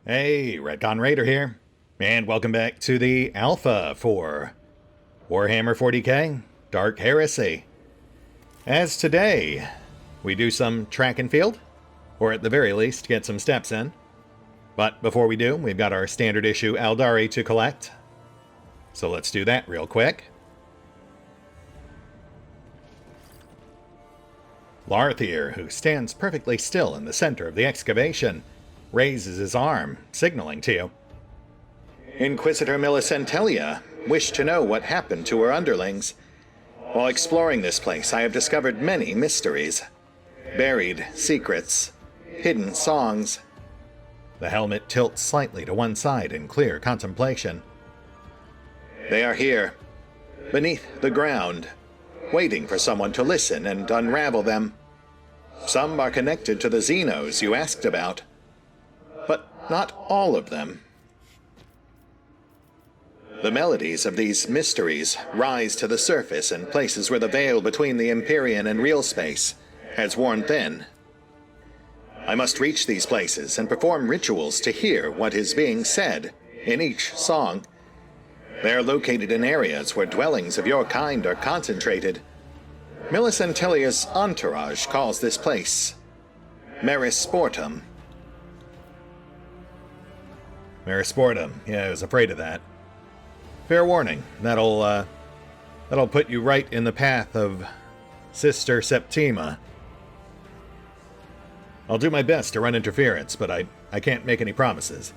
Hey, RetconRaider here, and welcome back to the alpha for Warhammer 40k, Dark Heresy. As today, we do some track and field, or at the very least, get some steps in. But before we do, we've got our standard issue Aeldari to collect. So let's do that real quick. Larthier, who stands perfectly still in the center of the excavation, raises his arm, signaling to you. Inquisitor Millicentella wished to know what happened to her underlings. While exploring this place, I have discovered many mysteries. Buried secrets, hidden songs. The helmet tilts slightly to one side in clear contemplation. They are here, beneath the ground, waiting for someone to listen and unravel them. Some are connected to the Xenos you asked about, but not all of them. The melodies of these mysteries rise to the surface in places where the veil between the Empyrean and real space has worn thin. I must reach these places and perform rituals to hear what is being said in each song. They are located in areas where dwellings of your kind are concentrated. Millicentellia's entourage calls this place Maris Sportum. Marisportum. Yeah, I was afraid of that. Fair warning, that'll put you right in the path of Sister Septima. I'll do my best to run interference, but I can't make any promises.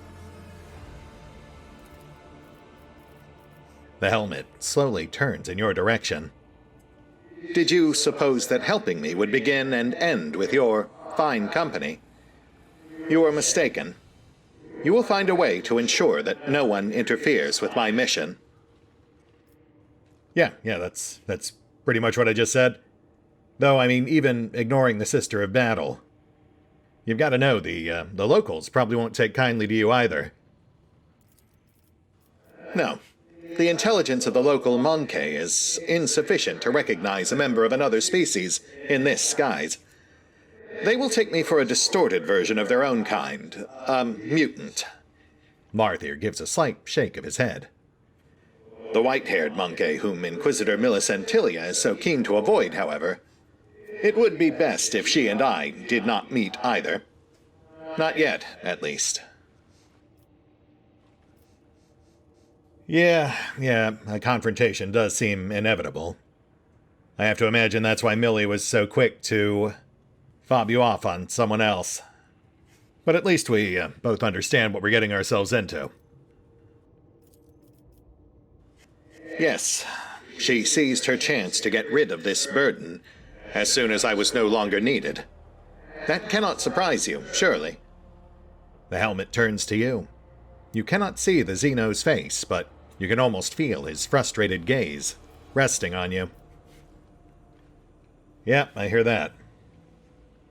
The helmet slowly turns in your direction. Did you suppose that helping me would begin and end with your fine company? You were mistaken. You will find a way to ensure that no one interferes with my mission. Yeah, that's pretty much what I just said. Though, I mean, even ignoring the Sister of Battle. You've got to know, the locals probably won't take kindly to you either. No. The intelligence of the local Monkey is insufficient to recognize a member of another species in this guise. They will take me for a distorted version of their own kind, a mutant. Larthier gives a slight shake of his head. The white-haired monkey whom Inquisitor Millicentella is so keen to avoid, however. It would be best if she and I did not meet either. Not yet, at least. Yeah, a confrontation does seem inevitable. I have to imagine that's why Millie was so quick to fob you off on someone else. But at least we both understand what we're getting ourselves into. Yes, she seized her chance to get rid of this burden as soon as I was no longer needed. That cannot surprise you, surely. The helmet turns to you. You cannot see the Xeno's face, but you can almost feel his frustrated gaze resting on you. Yeah, I hear that.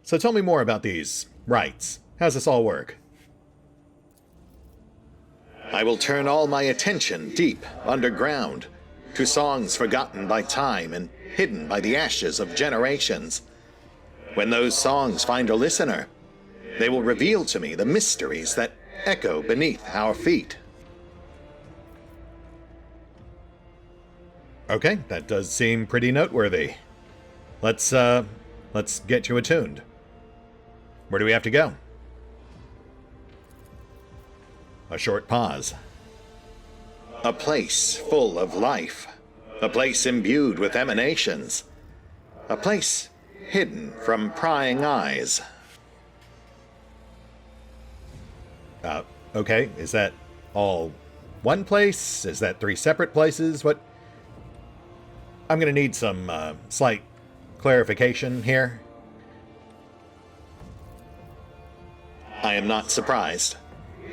So tell me more about these rites. How's this all work? I will turn all my attention deep underground to songs forgotten by time and hidden by the ashes of generations. When those songs find a listener, they will reveal to me the mysteries that echo beneath our feet. Okay, that does seem pretty noteworthy. Let's get you attuned. Where do we have to go? A short pause. A place full of life. A place imbued with emanations. A place hidden from prying eyes. Okay, is that all one place? Is that three separate places? What? I'm gonna need some slight clarification here. I am not surprised.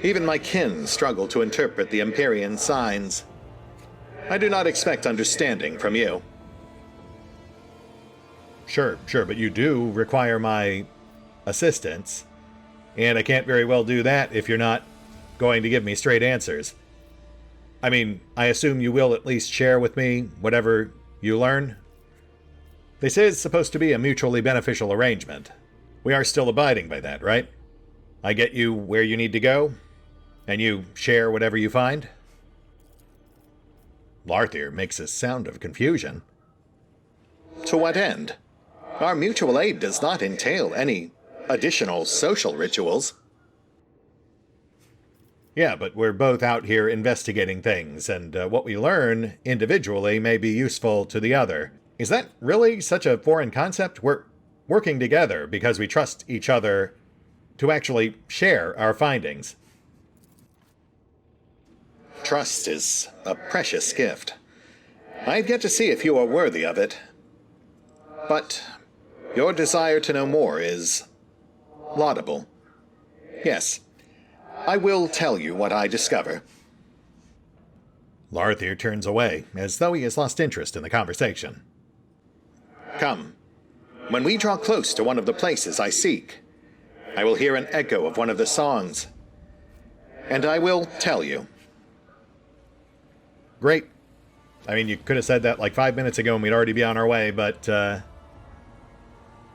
Even my kin struggle to interpret the Empyrean signs. I do not expect understanding from you. Sure, but you do require my assistance, and I can't very well do that if you're not going to give me straight answers. I mean, I assume you will at least share with me whatever you learn? They say it's supposed to be a mutually beneficial arrangement. We are still abiding by that, right? I get you where you need to go, And you share whatever you find? Larthier makes a sound of confusion. To what end? Our mutual aid does not entail any additional social rituals. Yeah, but we're both out here investigating things, and what we learn individually may be useful to the other. Is that really such a foreign concept? We're working together because we trust each other to actually share our findings. Trust is a precious gift. I've yet to see if you are worthy of it. But your desire to know more is laudable. Yes, I will tell you what I discover. Larthier turns away, as though he has lost interest in the conversation. Come. When we draw close to one of the places I seek, I will hear an echo of one of the songs, and I will tell you. Great. I mean, you could have said that like 5 minutes ago and we'd already be on our way, but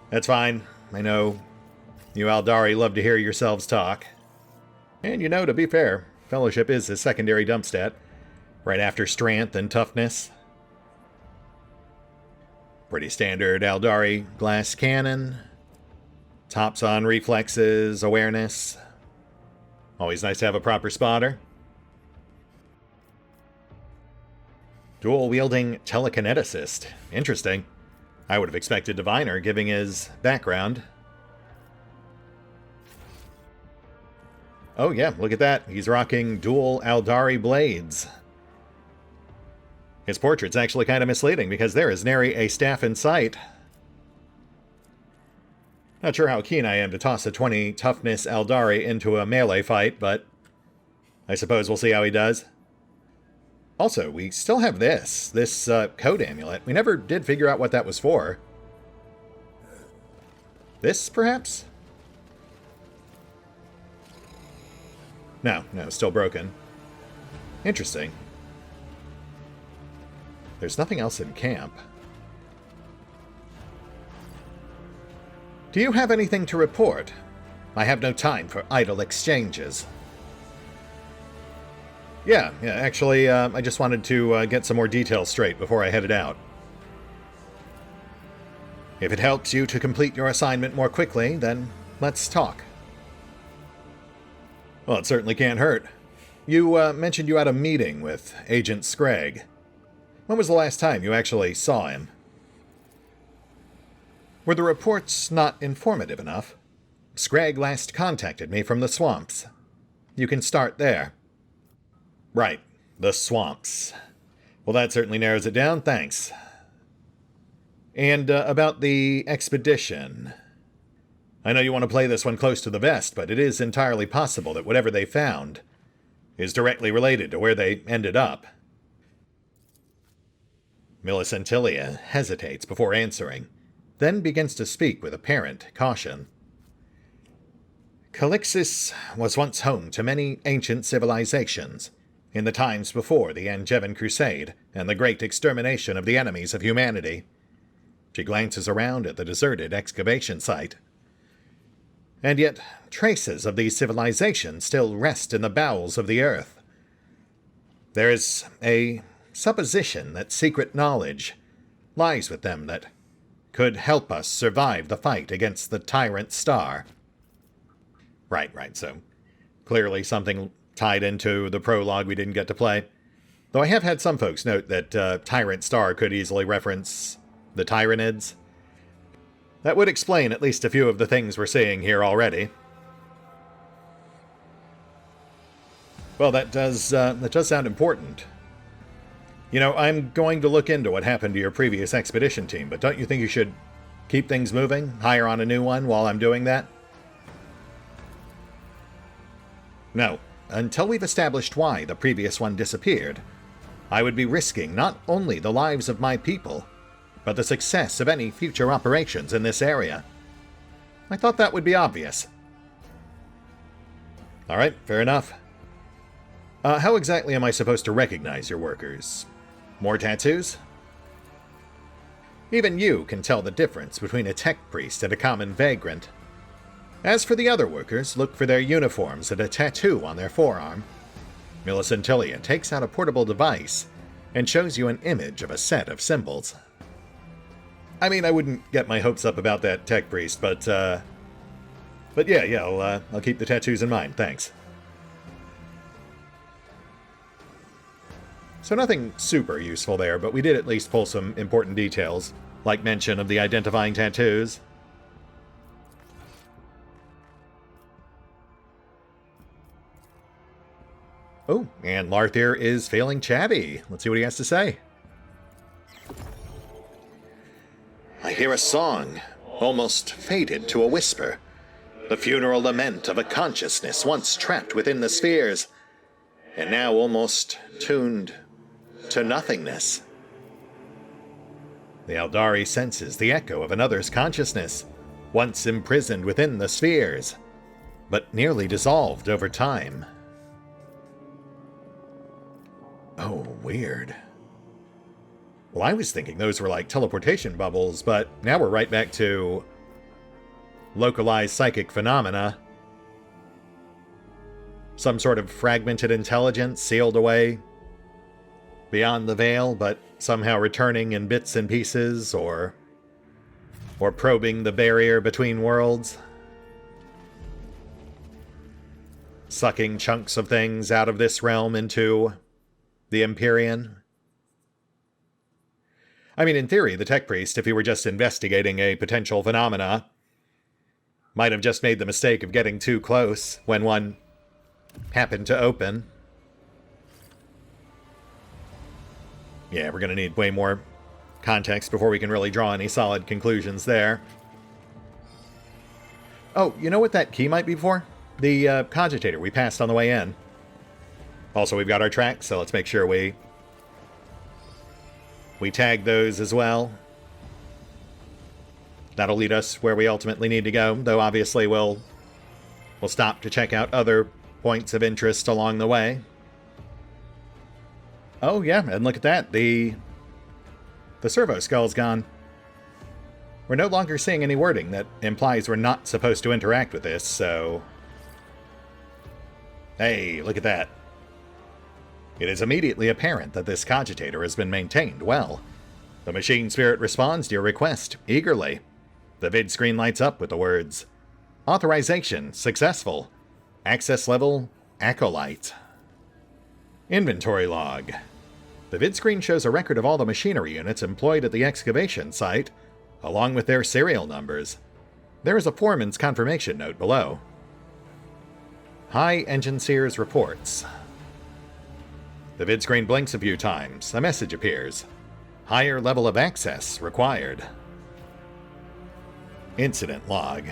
that's fine. I know you Aeldari love to hear yourselves talk. And you know, to be fair, Fellowship is his secondary dump stat, right after Strength and Toughness. Pretty standard Aeldari glass cannon. Tops on reflexes, awareness. Always nice to have a proper spotter. Dual-wielding telekineticist. Interesting. I would have expected Diviner, given his background. Oh yeah, look at that. He's rocking dual Aeldari blades. His portrait's actually kind of misleading, because there is nary a staff in sight. Not sure how keen I am to toss a 20 toughness Aeldari into a melee fight, but I suppose we'll see how he does. Also, we still have this code amulet. We never did figure out what that was for. This, perhaps? No, still broken. Interesting. There's nothing else in camp. Do you have anything to report? I have no time for idle exchanges. Yeah, actually, I just wanted to get some more details straight before I headed out. If it helps you to complete your assignment more quickly, then let's talk. Well, it certainly can't hurt. You mentioned you had a meeting with Agent Scragg. When was the last time you actually saw him? Were the reports not informative enough? Scragg last contacted me from the swamps. You can start there. Right, the swamps. Well, that certainly narrows it down, thanks. And about the expedition. I know you want to play this one close to the vest, but it is entirely possible that whatever they found is directly related to where they ended up. Millicentilia hesitates before answering, then begins to speak with apparent caution. Calixis was once home to many ancient civilizations, in the times before the Angevin Crusade and the great extermination of the enemies of humanity. She glances around at the deserted excavation site. And yet, traces of these civilizations still rest in the bowels of the earth. There is a supposition that secret knowledge lies with them that could help us survive the fight against the Tyrant Star. Right, so clearly something tied into the prologue we didn't get to play. Though I have had some folks note that Tyrant Star could easily reference the Tyranids. That would explain at least a few of the things we're seeing here already. Well, that does sound important. You know, I'm going to look into what happened to your previous expedition team, but don't you think you should keep things moving, hire on a new one while I'm doing that? No. Until we've established why the previous one disappeared, I would be risking not only the lives of my people, but the success of any future operations in this area. I thought that would be obvious. Alright, fair enough. How exactly am I supposed to recognize your workers? More tattoos? Even you can tell the difference between a tech priest and a common vagrant. As for the other workers, look for their uniforms and a tattoo on their forearm. Millicentilia takes out a portable device and shows you an image of a set of symbols. I mean, I wouldn't get my hopes up about that tech priest, but yeah, I'll keep the tattoos in mind, thanks. So nothing super useful there, but we did at least pull some important details, like mention of the identifying tattoos. Oh, and Larthir is feeling chatty. Let's see what he has to say. I hear a song, almost faded to a whisper. The funeral lament of a consciousness once trapped within the spheres, and now almost tuned to nothingness. The Eldari senses the echo of another's consciousness, once imprisoned within the spheres, but nearly dissolved over time. Oh, weird. Well, I was thinking those were like teleportation bubbles, but now we're right back to localized psychic phenomena. Some sort of fragmented intelligence sealed away beyond the veil, but somehow returning in bits and pieces, or probing the barrier between worlds. Sucking chunks of things out of this realm into the Empyrean. I mean, in theory, the tech priest, if he were just investigating a potential phenomena, might have just made the mistake of getting too close when one happened to open. Yeah, we're going to need way more context before we can really draw any solid conclusions there. Oh, you know what that key might be for? The cogitator we passed on the way in. Also, we've got our tracks, so let's make sure we tag those as well. That'll lead us where we ultimately need to go, though obviously we'll stop to check out other points of interest along the way. Oh yeah, and look at that, the servo skull's gone. We're no longer seeing any wording that implies we're not supposed to interact with this, so... Hey, look at that. It is immediately apparent that this cogitator has been maintained well. The machine spirit responds to your request eagerly. The vid screen lights up with the words, Authorization successful. Access level Acolyte. Inventory log. The vid screen shows a record of all the machinery units employed at the excavation site, along with their serial numbers. There is a foreman's confirmation note below. High Engine Sears reports. The vid screen blinks a few times. A message appears. Higher level of access required. Incident log.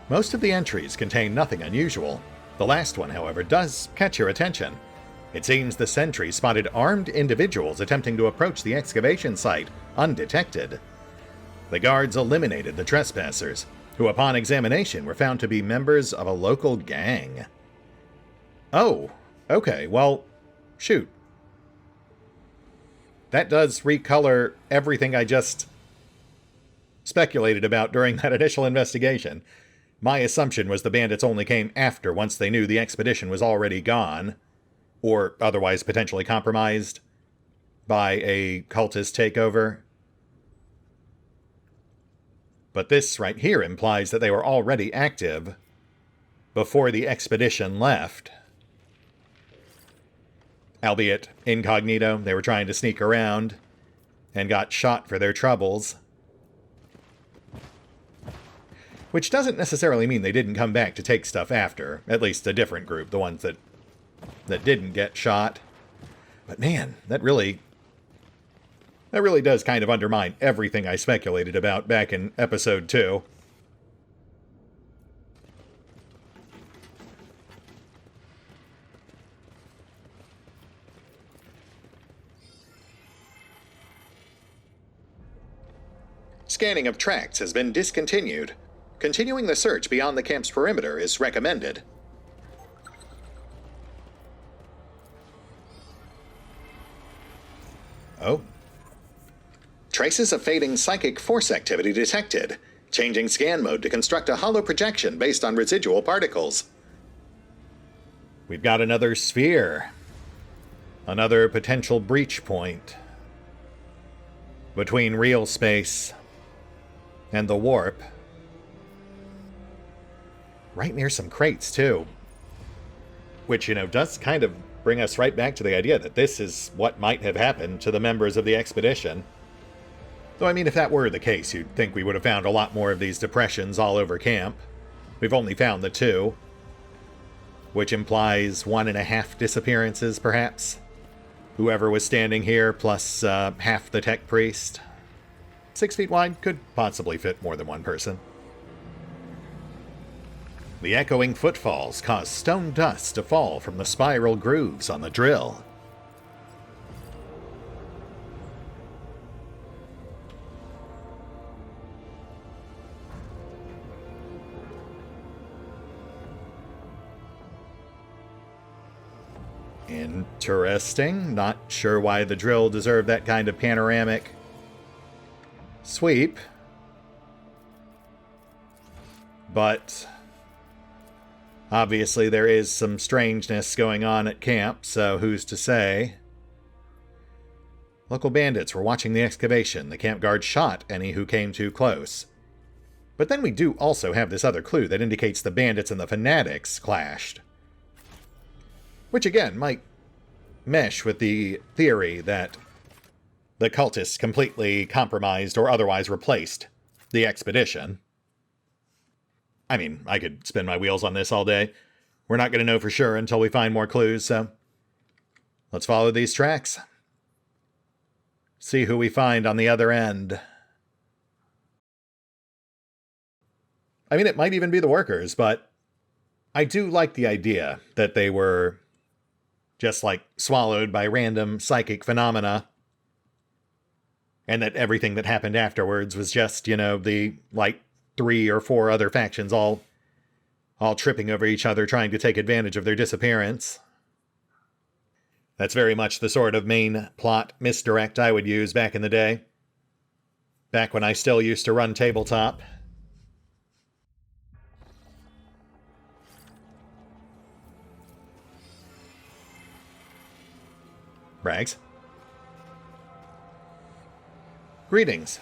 Most of the entries contain nothing unusual. The last one, however, does catch your attention. It seems the sentry spotted armed individuals attempting to approach the excavation site undetected. The guards eliminated the trespassers, who upon examination were found to be members of a local gang. Oh, okay, well, shoot. That does recolor everything I just speculated about during that initial investigation. My assumption was the bandits only came after once they knew the expedition was already gone, or otherwise potentially compromised by a cultist takeover. But this right here implies that they were already active before the expedition left. Albeit incognito, they were trying to sneak around and got shot for their troubles. Which doesn't necessarily mean they didn't come back to take stuff after. At least a different group, the ones that didn't get shot. But man, that really does kind of undermine everything I speculated about back in episode 2. Scanning of tracts has been discontinued. Continuing the search beyond the camp's perimeter is recommended. Oh. Traces of fading psychic force activity detected. changing scan mode to construct a hollow projection based on residual particles. We've got another sphere. Another potential breach point between real space and the warp. Right near some crates, too. Which, does kind of bring us right back to the idea that this is what might have happened to the members of the expedition. Though, I mean, if that were the case, you'd think we would have found a lot more of these depressions all over camp. We've only found the 2. Which implies 1.5 disappearances, perhaps. Whoever was standing here, plus half the tech priest. 6 feet wide, could possibly fit more than one person. The echoing footfalls cause stone dust to fall from the spiral grooves on the drill. Interesting. Not sure why the drill deserved that kind of panoramic sweep. But obviously there is some strangeness going on at camp, so who's to say? Local bandits were watching the excavation. The camp guard shot any who came too close. But then we do also have this other clue that indicates the bandits and the fanatics clashed. Which again might mesh with the theory that the cultists completely compromised or otherwise replaced the expedition. I mean, I could spin my wheels on this all day. We're not going to know for sure until we find more clues, so let's follow these tracks. See who we find on the other end. I mean, it might even be the workers, but I do like the idea that they were just swallowed by random psychic phenomena. And that everything that happened afterwards was just, the 3 or 4 other factions all tripping over each other trying to take advantage of their disappearance. That's very much the sort of main plot misdirect I would use back in the day. Back when I still used to run tabletop. Rags. Greetings.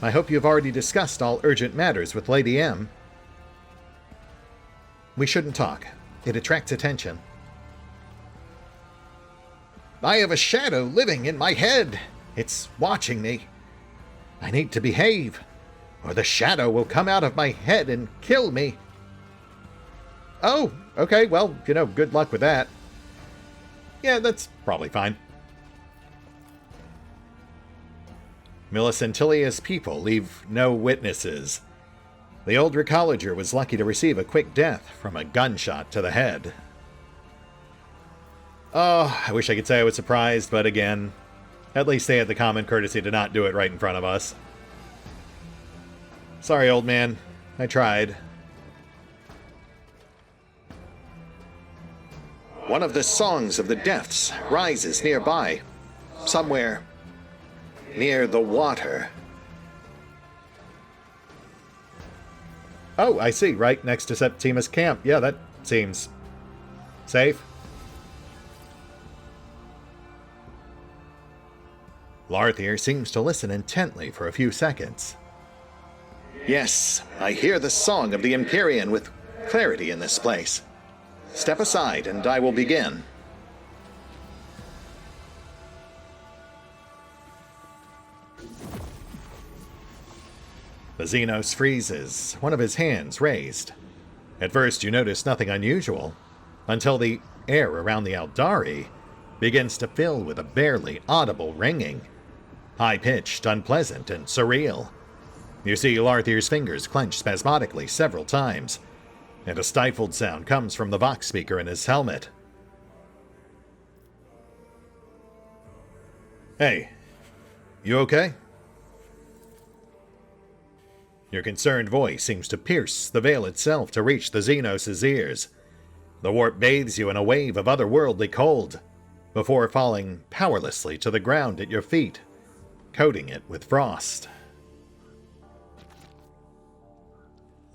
I hope you've already discussed all urgent matters with Lady M. We shouldn't talk. It attracts attention. I have a shadow living in my head. It's watching me. I need to behave, or the shadow will come out of my head and kill me. Oh, okay, well, good luck with that. Yeah, that's probably fine. Millicentilia's people leave no witnesses. The old recologer was lucky to receive a quick death from a gunshot to the head. Oh, I wish I could say I was surprised, but again, at least they had the common courtesy to not do it right in front of us. Sorry, old man. I tried. One of the songs of the depths rises nearby, somewhere near the water. Oh, I see, right next to Septima's camp. Yeah, that seems safe. Larthier seems to listen intently for a few seconds. Yes, I hear the song of the Empyrean with clarity in this place. Step aside and I will begin. The Xenos freezes, one of his hands raised. At first you notice nothing unusual, until the air around the Aldari begins to fill with a barely audible ringing. High-pitched, unpleasant, and surreal. You see Larthier's fingers clench spasmodically several times, and a stifled sound comes from the Vox speaker in his helmet. Hey, you okay? Your concerned voice seems to pierce the veil itself to reach the Xenos' ears. The warp bathes you in a wave of otherworldly cold, before falling powerlessly to the ground at your feet, coating it with frost.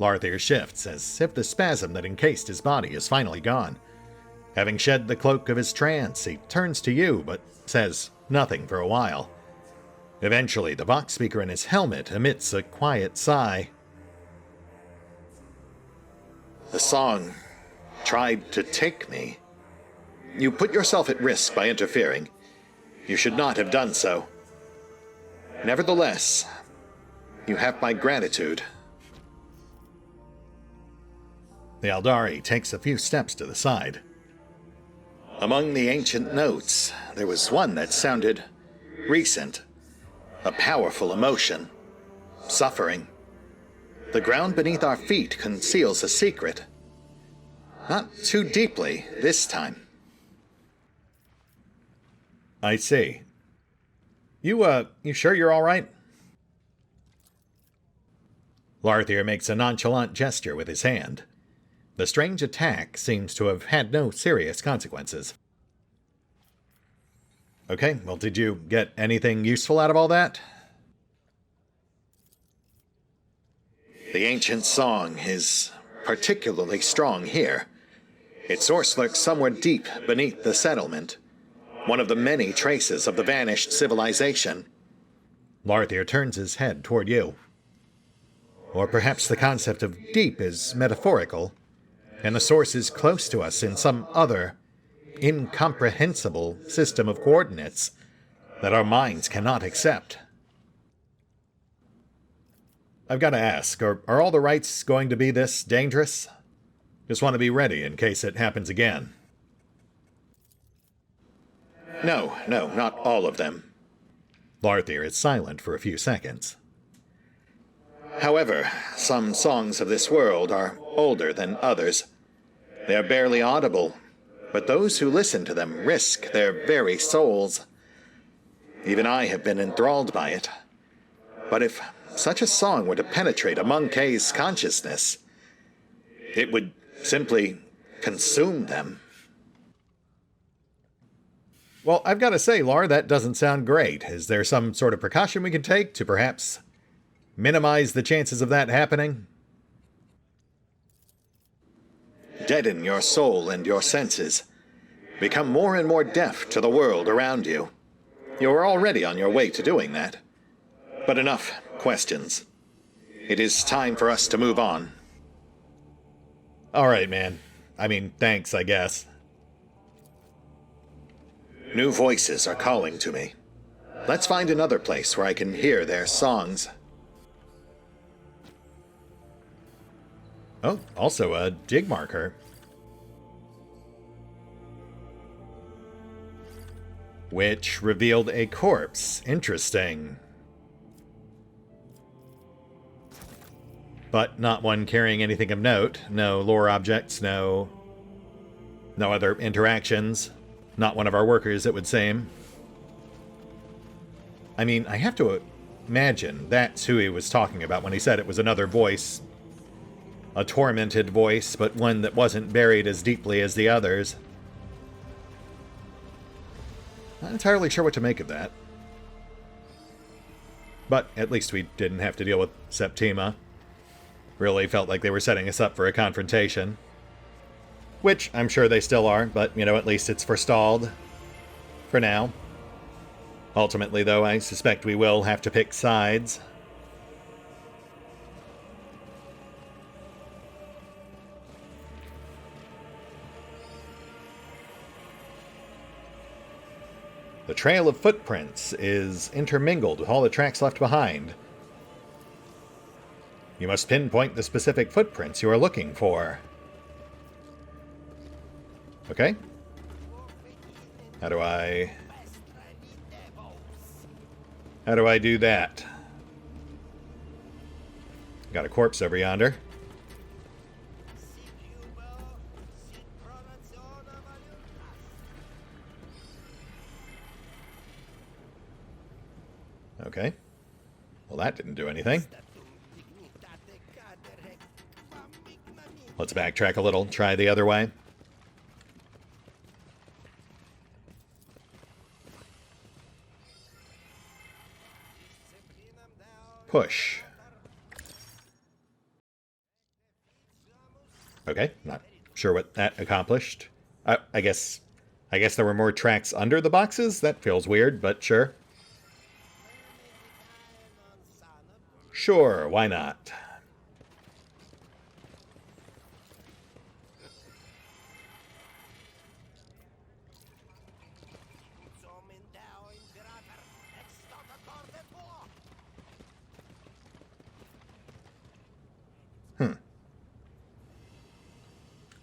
Larthier shifts, as if the spasm that encased his body is finally gone. Having shed the cloak of his trance, he turns to you, but says nothing for a while. Eventually, the vox speaker in his helmet emits a quiet sigh. The song tried to take me. You put yourself at risk by interfering. You should not have done so. Nevertheless, you have my gratitude. The Aeldari takes a few steps to the side. Among the ancient notes, there was one that sounded recent. A powerful emotion. Suffering. The ground beneath our feet conceals a secret. Not too deeply this time. I see. You sure you're all right? Larthier makes a nonchalant gesture with his hand. The strange attack seems to have had no serious consequences. Okay, well, did you get anything useful out of all that? The ancient song is particularly strong here. Its source lurks somewhere deep beneath the settlement. One of the many traces of the vanished civilization. Larthier turns his head toward you. Or perhaps the concept of deep is metaphorical, and the source is close to us in some other, incomprehensible system of coordinates that our minds cannot accept. I've got to ask, are all the rites going to be this dangerous? Just want to be ready in case it happens again. No, not all of them. Larthier is silent for a few seconds. However, some songs of this world are older than others. They are barely audible, but those who listen to them risk their very souls. Even I have been enthralled by it. But if such a song were to penetrate a Monkey's consciousness, it would simply consume them. Well, I've got to say, Lar, that doesn't sound great. Is there some sort of precaution we can take to perhaps minimize the chances of that happening? Deaden your soul and your senses. Become more and more deaf to the world around you. You are already on your way to doing that. But enough questions. It is time for us to move on. All right, man. I mean, thanks, I guess. New voices are calling to me. Let's find another place where I can hear their songs. Oh, also a dig marker. Which revealed a corpse. Interesting. But not one carrying anything of note. No lore objects, no other interactions. Not one of our workers, it would seem. I mean, I have to imagine that's who he was talking about when he said it was another voice. A tormented voice, but one that wasn't buried as deeply as the others. Not entirely sure what to make of that. But at least we didn't have to deal with Septima. Really felt like they were setting us up for a confrontation. Which I'm sure they still are, but, at least it's forestalled. For now. Ultimately, though, I suspect we will have to pick sides. The trail of footprints is intermingled with all the tracks left behind. You must pinpoint the specific footprints you are looking for. Okay. How do I do that? Got a corpse over yonder. Okay. Well, that didn't do anything. Let's backtrack a little, try the other way. Push. Okay, not sure what that accomplished. I guess there were more tracks under the boxes? That feels weird, but sure. Sure, why not?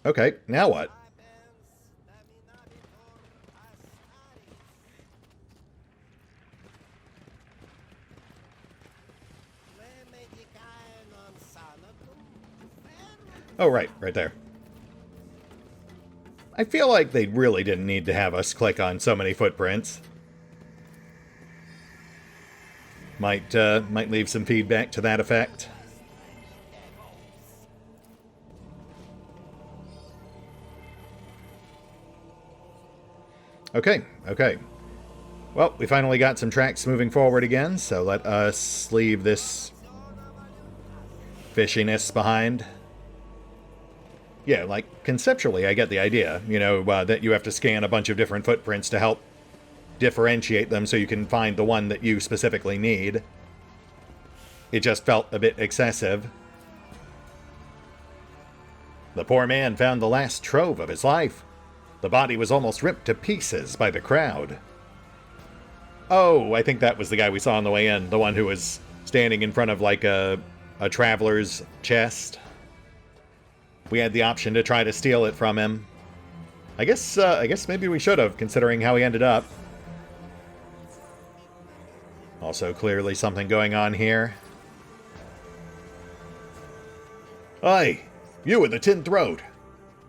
Okay, now what? Oh, right there. I feel like they really didn't need to have us click on so many footprints. Might leave some feedback to that effect. Okay. Well, we finally got some tracks moving forward again, so let us leave this fishiness behind. Yeah, like, conceptually, I get the idea, that you have to scan a bunch of different footprints to help differentiate them so you can find the one that you specifically need. It just felt a bit excessive. The poor man found the last trove of his life. The body was almost ripped to pieces by the crowd. Oh, I think that was the guy we saw on the way in. The one who was standing in front of, like, a traveler's chest. We had the option to try to steal it from him. I guess maybe we should have, considering how he ended up. Also, clearly something going on here. Aye, you with the tin throat.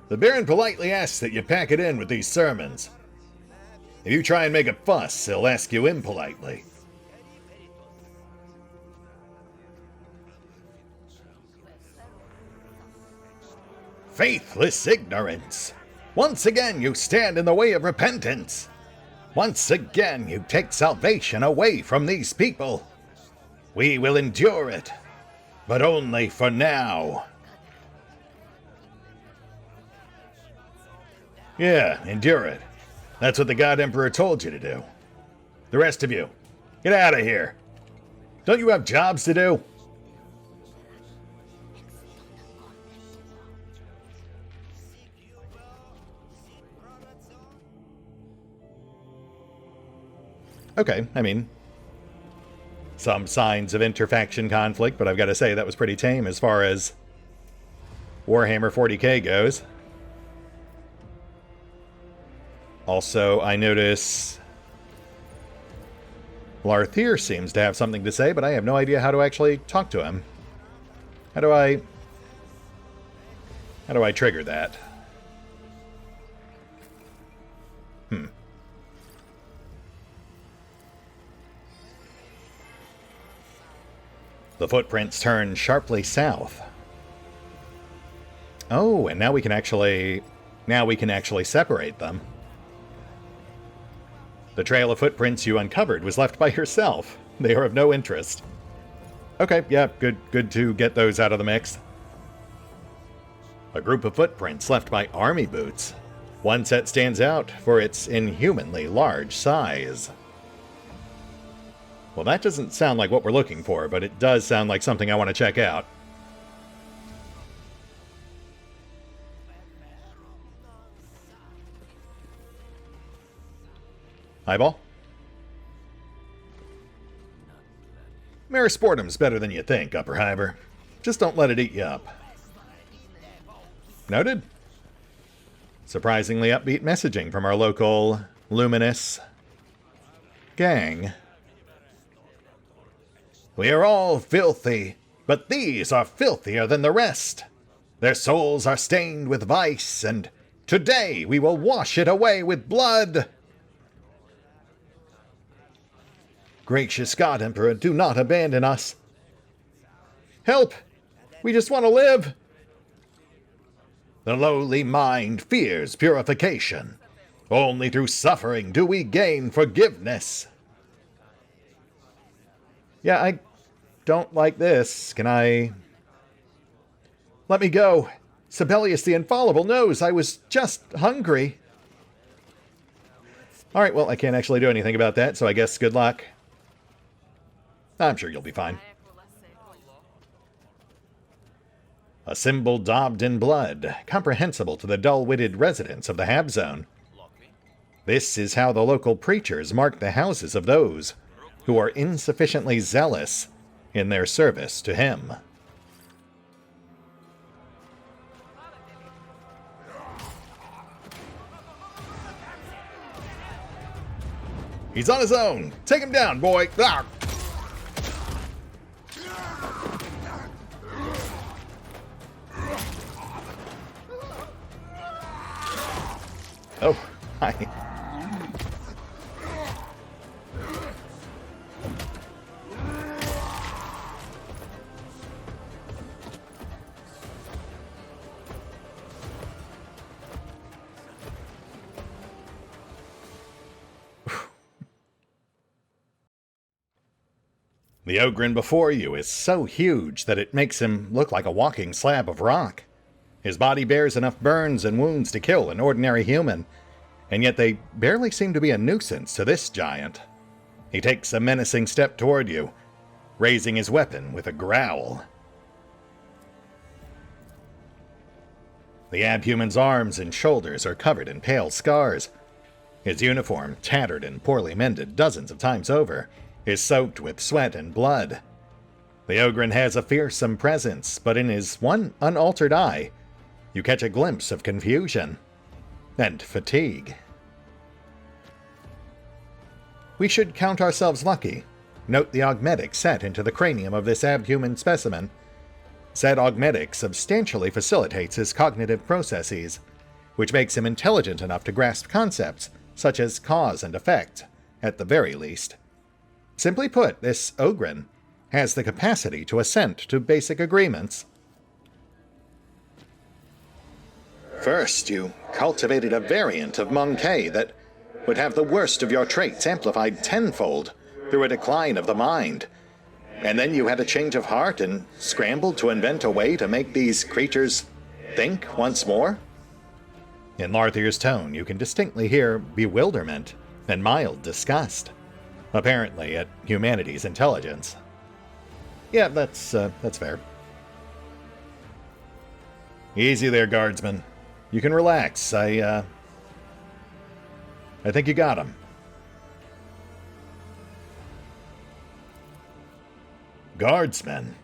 The Baron politely asks that you pack it in with these sermons. If you try and make a fuss, he'll ask you impolitely. Faithless ignorance! Once again you stand in the way of repentance! Once again you take salvation away from these people! We will endure it, but only for now. Yeah, endure it. That's what the God Emperor told you to do. The rest of you, get out of here. Don't you have jobs to do? Okay, I mean, some signs of interfaction conflict, but I've got to say that was pretty tame as far as Warhammer 40k goes. Also, I notice Larthier seems to have something to say, but I have no idea how to actually talk to him. How do I trigger that? The footprints turn sharply south. Oh, and now we can actually separate them. The trail of footprints you uncovered was left by yourself. They are of no interest. Okay, yeah, good to get those out of the mix. A group of footprints left by army boots. One set stands out for its inhumanly large size. Well, that doesn't sound like what we're looking for, but it does sound like something I want to check out. Eyeball? Mere sportum's better than you think, Upper Hiver. Just don't let it eat you up. Noted. Surprisingly upbeat messaging from our local luminous gang. We are all filthy, but these are filthier than the rest. Their souls are stained with vice, and today we will wash it away with blood. Gracious God Emperor, do not abandon us. Help! We just want to live! The lowly mind fears purification. Only through suffering do we gain forgiveness. Yeah, I don't like this. Can I... Let me go. Sibelius the Infallible knows I was just hungry. Alright, well, I can't actually do anything about that, so I guess good luck. I'm sure you'll be fine. A symbol daubed in blood, comprehensible to the dull-witted residents of the Hab Zone. This is how the local preachers mark the houses of those who are insufficiently zealous in their service to him. He's on his own! Take him down, boy! Ah! Oh, hi. The Ogryn before you is so huge that it makes him look like a walking slab of rock. His body bears enough burns and wounds to kill an ordinary human, and yet they barely seem to be a nuisance to this giant. He takes a menacing step toward you, raising his weapon with a growl. The abhuman's arms and shoulders are covered in pale scars. His uniform, tattered and poorly mended dozens of times over, is soaked with sweat and blood. The Ogryn has a fearsome presence, but in his one unaltered eye, you catch a glimpse of confusion and fatigue. We should count ourselves lucky. Note the augmetic set into the cranium of this abhuman specimen. Said augmetic substantially facilitates his cognitive processes, which makes him intelligent enough to grasp concepts such as cause and effect, at the very least. Simply put, this Ogryn has the capacity to assent to basic agreements. First, you cultivated a variant of Monkey that would have the worst of your traits amplified tenfold through a decline of the mind. And then you had a change of heart and scrambled to invent a way to make these creatures think once more? In Larthir's tone, you can distinctly hear bewilderment and mild disgust, apparently at humanity's intelligence. Yeah, that's fair. Easy there, guardsman. You can relax. I think you got him. Guardsman.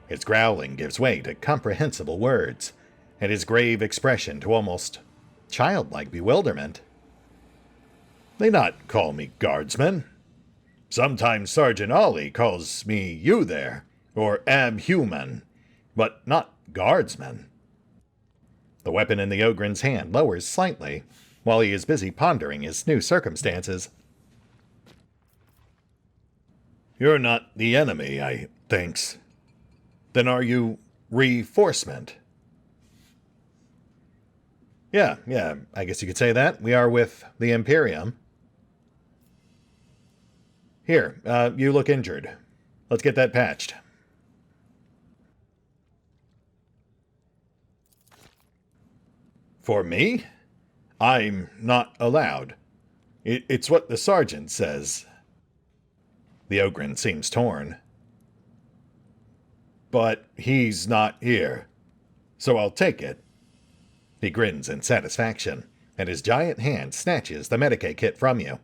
His growling gives way to comprehensible words, and his grave expression to almost childlike bewilderment. They not call me guardsman. Sometimes Sergeant Ollie calls me you there, or abhuman, but not guardsman. The weapon in the Ogryn's hand lowers slightly, while he is busy pondering his new circumstances. You're not the enemy, I thinks. Then are you reinforcement? Yeah, I guess you could say that. We are with the Imperium. Here, you look injured. Let's get that patched. For me? I'm not allowed. It's what the sergeant says. The Ogryn seems torn. But he's not here, so I'll take it. He grins in satisfaction, and his giant hand snatches the Medicaid kit from you.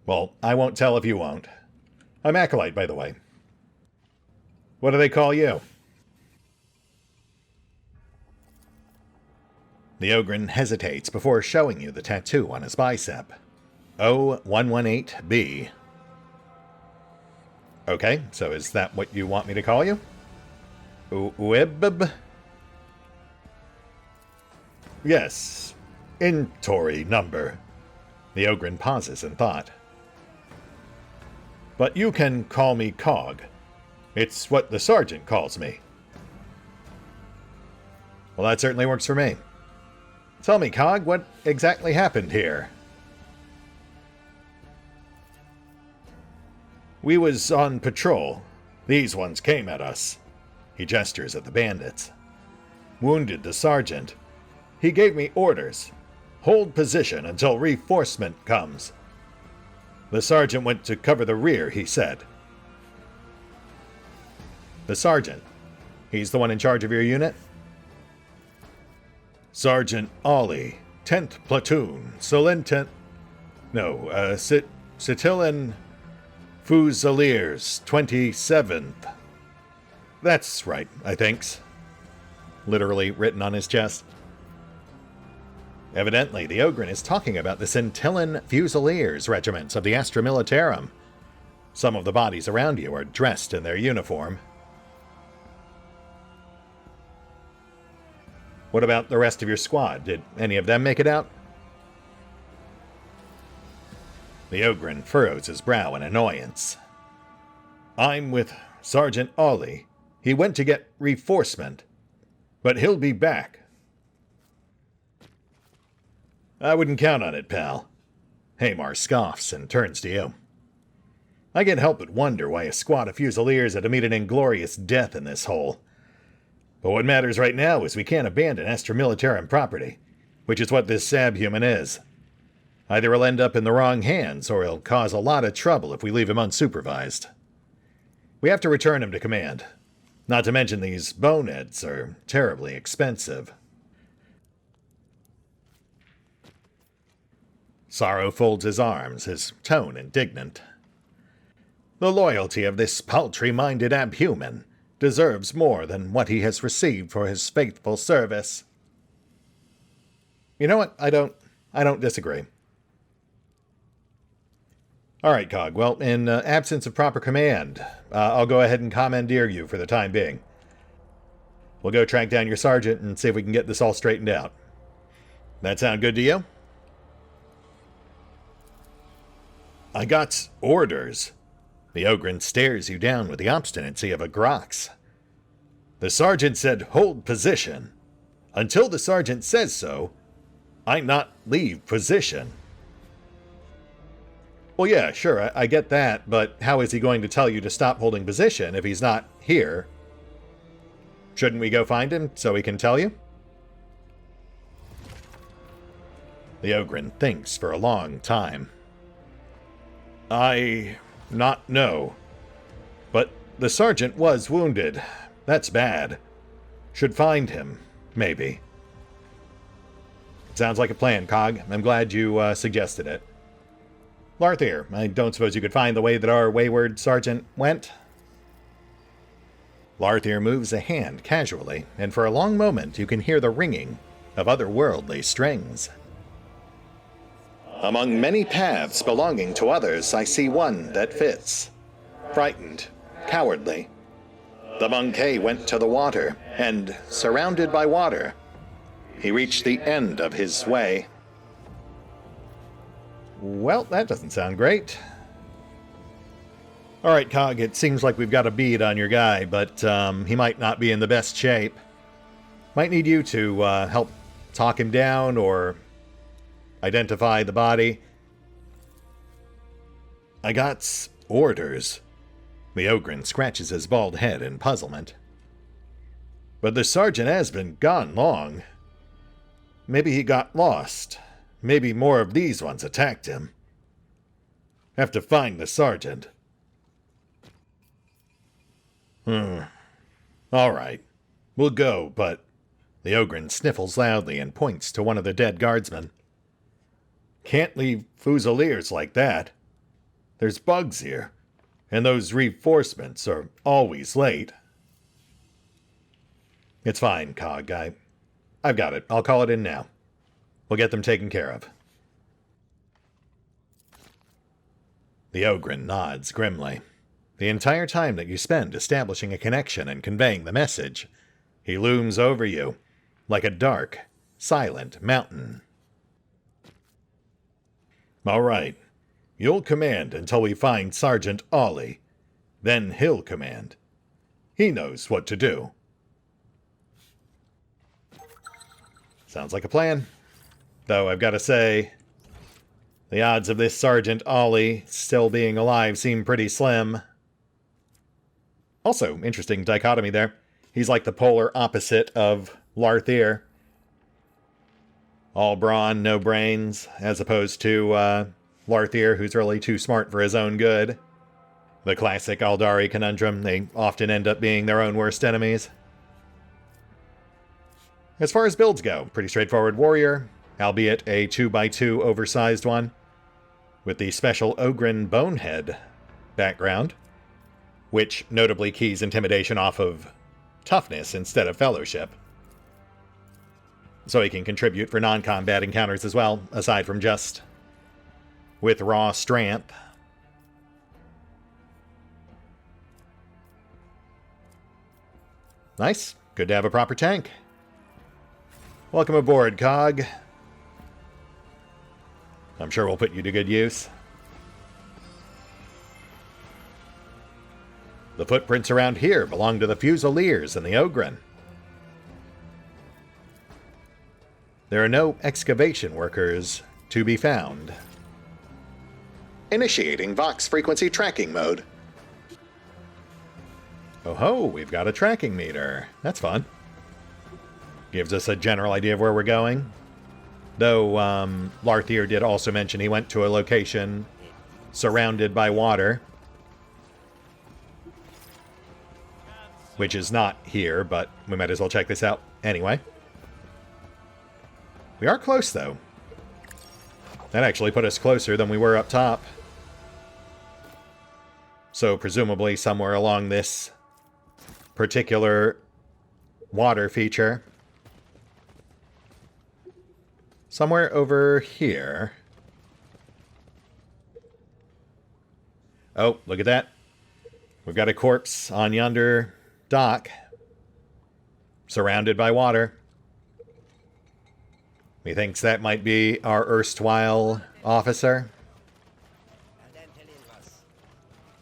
Well, I won't tell if you won't. I'm Acolyte, by the way. What do they call you? The Ogryn hesitates before showing you the tattoo on his bicep. O118B. Okay, so is that what you want me to call you? Uwib? Yes. Inventory number. The Ogryn pauses in thought. But you can call me Cog. It's what the sergeant calls me. Well, that certainly works for me. Tell me, Cog, what exactly happened here? We was on patrol. These ones came at us. He gestures at the bandits. wounded the sergeant. He gave me orders. Hold position until reinforcement comes. The sergeant went to cover the rear, he said. The sergeant? He's the one in charge of your unit? Sergeant Ollie, 10th Platoon, Sitillan Fusiliers, 27th. That's right, I thinks. Literally written on his chest. Evidently, the Ogryn is talking about the Sitillan Fusiliers regiments of the Astra Militarum. Some of the bodies around you are dressed in their uniform. What about the rest of your squad? Did any of them make it out? The Ogryn furrows his brow in annoyance. I'm with Sergeant Ollie. He went to get reinforcement, but he'll be back. I wouldn't count on it, pal. Seymore scoffs and turns to you. I can't help but wonder why a squad of Fusiliers had to meet an inglorious death in this hole. But what matters right now is we can't abandon Astra Militarum property, which is what this subhuman is. Either he'll end up in the wrong hands, or he'll cause a lot of trouble if we leave him unsupervised. We have to return him to command. Not to mention these boneheads are terribly expensive. Sorrow folds his arms, his tone indignant. The loyalty of this paltry-minded abhuman deserves more than what he has received for his faithful service. You know what? I don't disagree. All right, Cog. Well, in absence of proper command, I'll go ahead and commandeer you for the time being. We'll go track down your sergeant and see if we can get this all straightened out. That sound good to you? I got orders. The Ogryn stares you down with the obstinacy of a grox. The sergeant said, hold position. Until the sergeant says so, I not leave position. Well, yeah, sure, I get that, but how is he going to tell you to stop holding position if he's not here? Shouldn't we go find him so he can tell you? The Ogryn thinks for a long time. I not know. But the sergeant was wounded. That's bad. Should find him, maybe. Sounds like a plan, Cog. I'm glad you suggested it. Larthier, I don't suppose you could find the way that our wayward sergeant went? Larthier moves a hand casually, and for a long moment you can hear the ringing of otherworldly strings. Among many paths belonging to others, I see one that fits. Frightened, cowardly. The monkey went to the water, and, surrounded by water, he reached the end of his way. Well, that doesn't sound great. All right, Cog, it seems like we've got a bead on your guy, but he might not be in the best shape. Might need you to help talk him down or identify the body. I got orders. The Ogryn scratches his bald head in puzzlement. But the sergeant has been gone long. Maybe he got lost. Maybe more of these ones attacked him. Have to find the sergeant. All right. We'll go, but... The Ogryn sniffles loudly and points to one of the dead guardsmen. Can't leave Fusiliers like that. There's bugs here, and those reinforcements are always late. It's fine, Cog. I've got it. I'll call it in now. We'll get them taken care of. The Ogryn nods grimly. The entire time that you spend establishing a connection and conveying the message, he looms over you, like a dark, silent mountain. All right. You'll command until we find Sergeant Ollie. Then he'll command. He knows what to do. Sounds like a plan. Though I've got to say, the odds of this Sergeant Ollie still being alive seem pretty slim. Also, interesting dichotomy there. He's like the polar opposite of Larthier. All brawn, no brains, as opposed to Larthier, who's really too smart for his own good. The classic Aldari conundrum. They often end up being their own worst enemies. As far as builds go, pretty straightforward warrior, albeit a 2x2 oversized one, with the special Ogryn bonehead background, which notably keys intimidation off of toughness instead of fellowship. So he can contribute for non-combat encounters as well, aside from just with raw strength. Nice. Good to have a proper tank. Welcome aboard, Cog. I'm sure we'll put you to good use. The footprints around here belong to the Fusiliers and the Ogryn. There are no excavation workers to be found. Initiating Vox frequency tracking mode. Oh ho, we've got a tracking meter. That's fun. Gives us a general idea of where we're going. Though, Larthier did also mention he went to a location surrounded by water. Which is not here, but we might as well check this out anyway. We are close, though. That actually put us closer than we were up top. So, presumably somewhere along this particular water feature. Somewhere over here. Oh, look at that. We've got a corpse on yonder dock. Surrounded by water. Methinks that might be our erstwhile officer.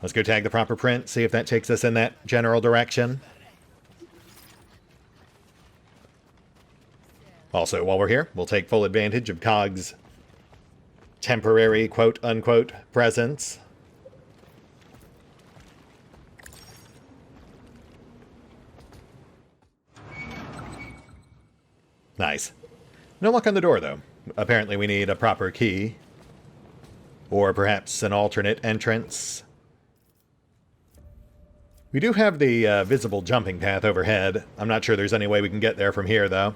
Let's go tag the proper print, see if that takes us in that general direction. Also, while we're here, we'll take full advantage of Cog's temporary quote-unquote presence. Nice. No luck on the door, though. Apparently we need a proper key. Or perhaps an alternate entrance. We do have the visible jumping path overhead. I'm not sure there's any way we can get there from here, though.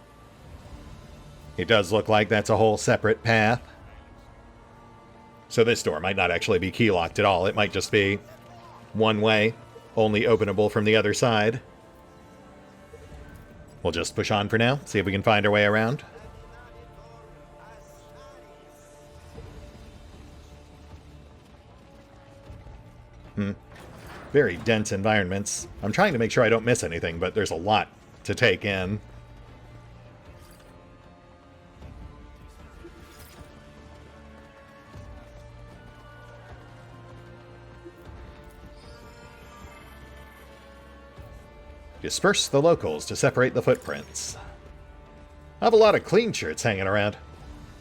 It does look like that's a whole separate path. So this door might not actually be key-locked at all. It might just be one way, only openable from the other side. We'll just push on for now, see if we can find our way around. Very dense environments. I'm trying to make sure I don't miss anything, but there's a lot to take in. Disperse the locals to separate the footprints. I have a lot of clean shirts hanging around.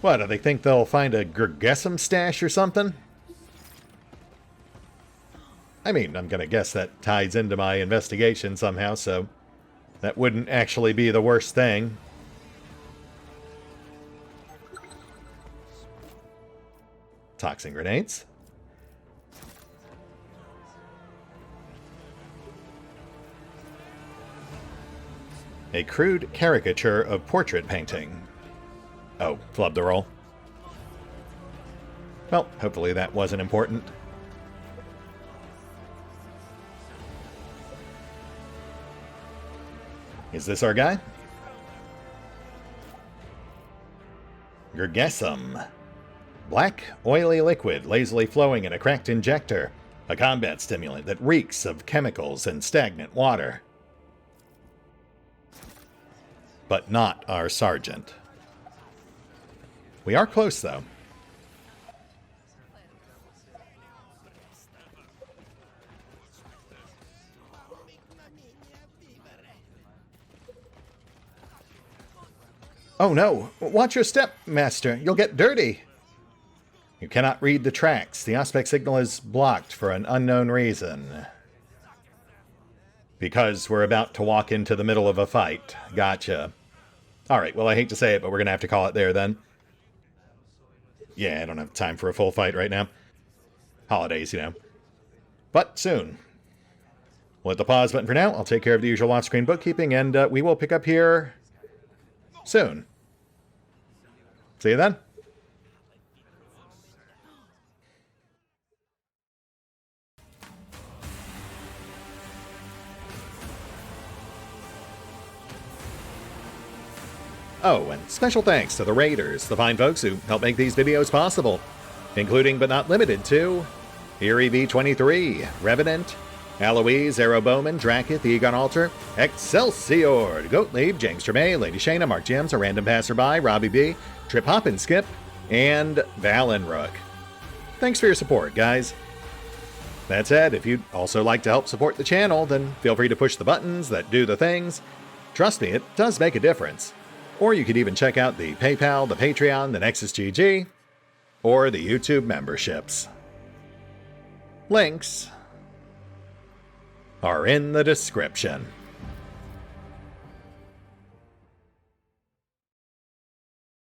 What, do they think they'll find a Gergesum stash or something? I mean, I'm gonna guess that ties into my investigation somehow, so that wouldn't actually be the worst thing. Toxin grenades. A crude caricature of portrait painting. Oh, flub the roll. Well, hopefully that wasn't important. Is this our guy? Gergesum. Black, oily liquid lazily flowing in a cracked injector. A combat stimulant that reeks of chemicals and stagnant water. But not our sergeant. We are close, though. Oh no! Watch your step, Master! You'll get dirty! You cannot read the tracks. The aspect signal is blocked for an unknown reason. Because we're about to walk into the middle of a fight. Gotcha. Alright, well, I hate to say it, but we're going to have to call it there then. Yeah, I don't have time for a full fight right now. Holidays, you know. But soon. We'll hit the pause button for now. I'll take care of the usual off-screen bookkeeping, and we will pick up here soon. See you then. Oh, and special thanks to the Raiders, the fine folks who help make these videos possible, including but not limited to EV23, Revenant, Alois, Bowman, Drakiith, EgonAlter, Exsellsior, Gottlieb, Trimmier, Lady Shayna, Mark Giemza, RandomPassrby, RobbyB, Triphoppenskip, and Valinrook. Thanks for your support, guys. That said, if you'd also like to help support the channel, then feel free to push the buttons that do the things. Trust me, it does make a difference. Or you could even check out the PayPal, the Patreon, the Nexus GG, or the YouTube memberships. Links are in the description.